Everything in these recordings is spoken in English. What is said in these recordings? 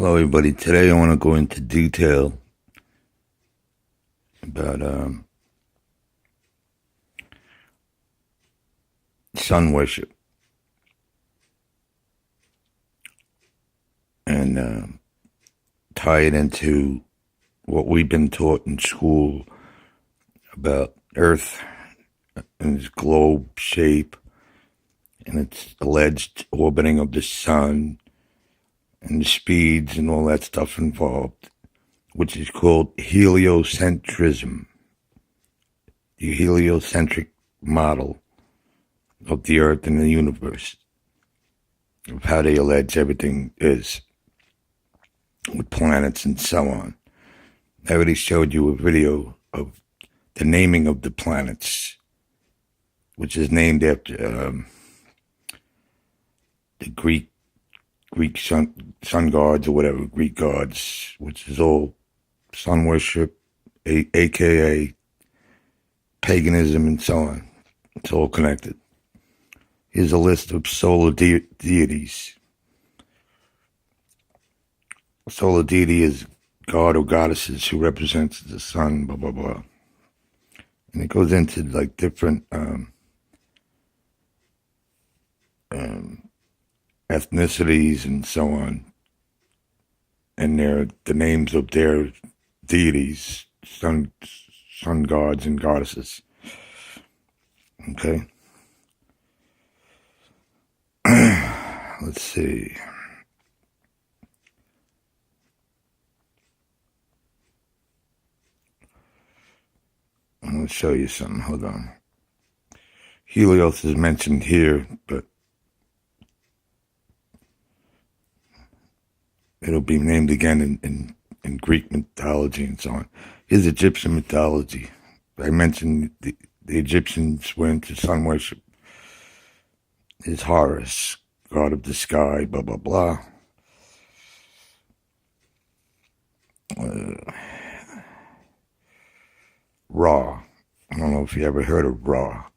Hello, everybody. Today I want to go into detail about sun worship and tie it into what we've been taught in school about Earth and its globe shape and its alleged orbiting of the sun and the speeds and all that stuff involved, which is called heliocentrism, the heliocentric model of the Earth and the universe, of how they allege everything is with planets and so on. I already showed you a video of the naming of the planets, which is named after the Greek sun gods or whatever, Greek gods, which is all sun worship, aka paganism and so on. It's all connected. Here's a list of solar deities. A solar deity is god or goddesses who represents the sun, blah, blah, blah. And it goes into like different ethnicities and so on. And the names of their deities, sun gods and goddesses. Okay. Let's see. I'm going to show you something. Hold on. Helios is mentioned here, but it'll be named again in Greek mythology and so on. Here's Egyptian mythology. I mentioned the Egyptians were into sun worship. Is Horus, god of the sky, blah, blah, blah. Ra. I don't know if you ever heard of Ra.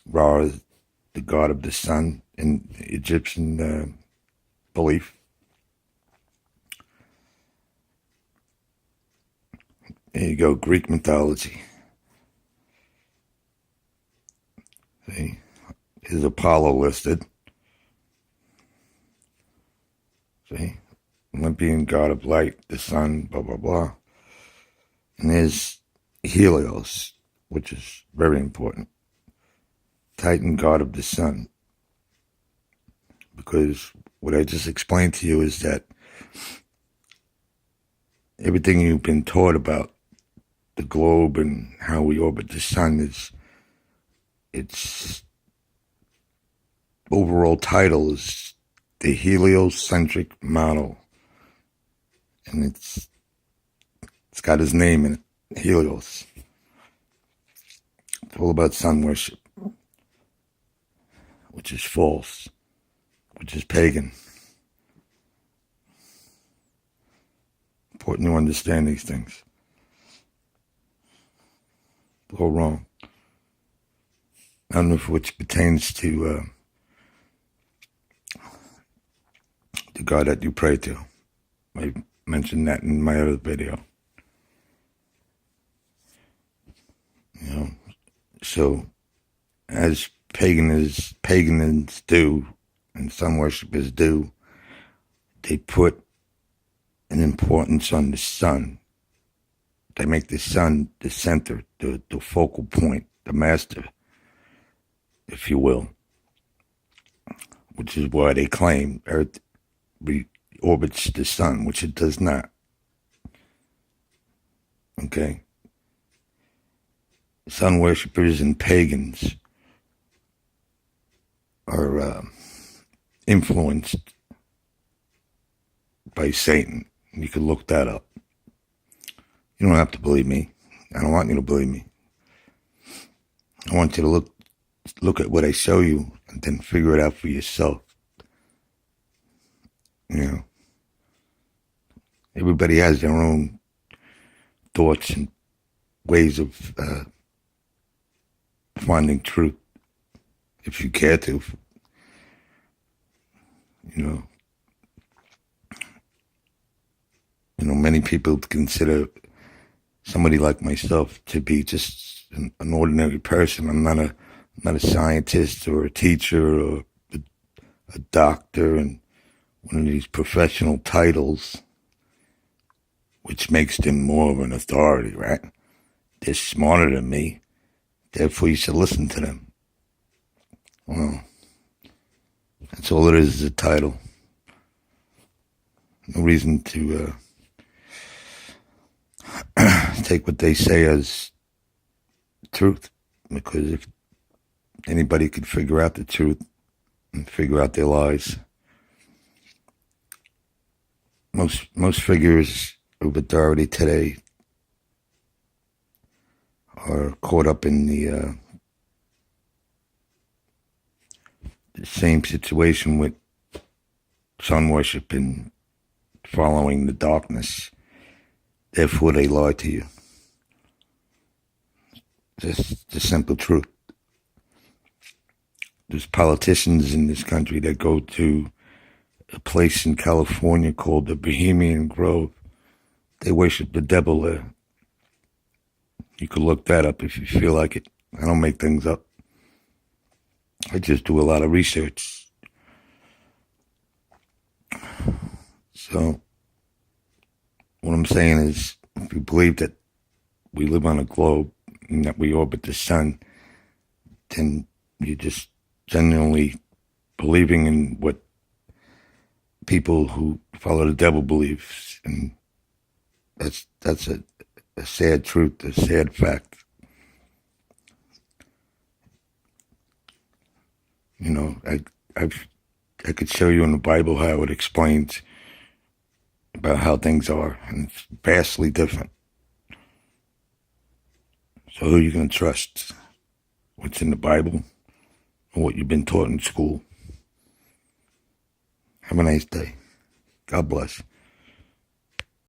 Ra is the god of the sun in Egyptian belief. There you go, Greek mythology. See? Here's Apollo listed. See? Olympian god of light, the sun, blah, blah, blah. And there's Helios, which is very important. Titan, god of the sun. Because what I just explained to you is that everything you've been taught about the globe and how we orbit the sun its overall title is the heliocentric model. And it's got his name in it, Helios. It's all about sun worship, which is false, which is pagan. Important to understand these things. It's all wrong. None of which pertains to the God that you pray to. I mentioned that in my other video. So as pagans do, and sun worshippers do, they put an importance on the sun. They make the sun the center, the focal point, the master, if you will. Which is why they claim Earth orbits the sun, which it does not. Okay? Sun worshippers and pagans are influenced by Satan. You can look that up. You don't have to believe me. I don't want you to believe me. I want you to look at what I show you and then figure it out for yourself. Everybody has their own thoughts and ways of finding truth, if you care to. many people consider somebody like myself to be just an ordinary person. I'm not a scientist or a teacher or a doctor and one of these professional titles, which makes them more of an authority, right? They're smarter than me, therefore you should listen to them. Well, that's all it is a title. No reason to take what they say as truth, because if anybody could figure out the truth and figure out their lies, most figures of authority today are caught up in the same situation with sun worship and following the darkness. Therefore, they lie to you. Just the simple truth. There's politicians in this country that go to a place in California called the Bohemian Grove. They worship the devil there. You could look that up if you feel like it. I don't make things up. I just do a lot of research. So, what I'm saying is, if you believe that we live on a globe and that we orbit the sun, then you're just genuinely believing in what people who follow the devil believe. And that's a sad truth, a sad fact. You know, I could show you in the Bible how it explains about how things are, and it's vastly different. So who are you going to trust? What's in the Bible or what you've been taught in school? Have a nice day. God bless.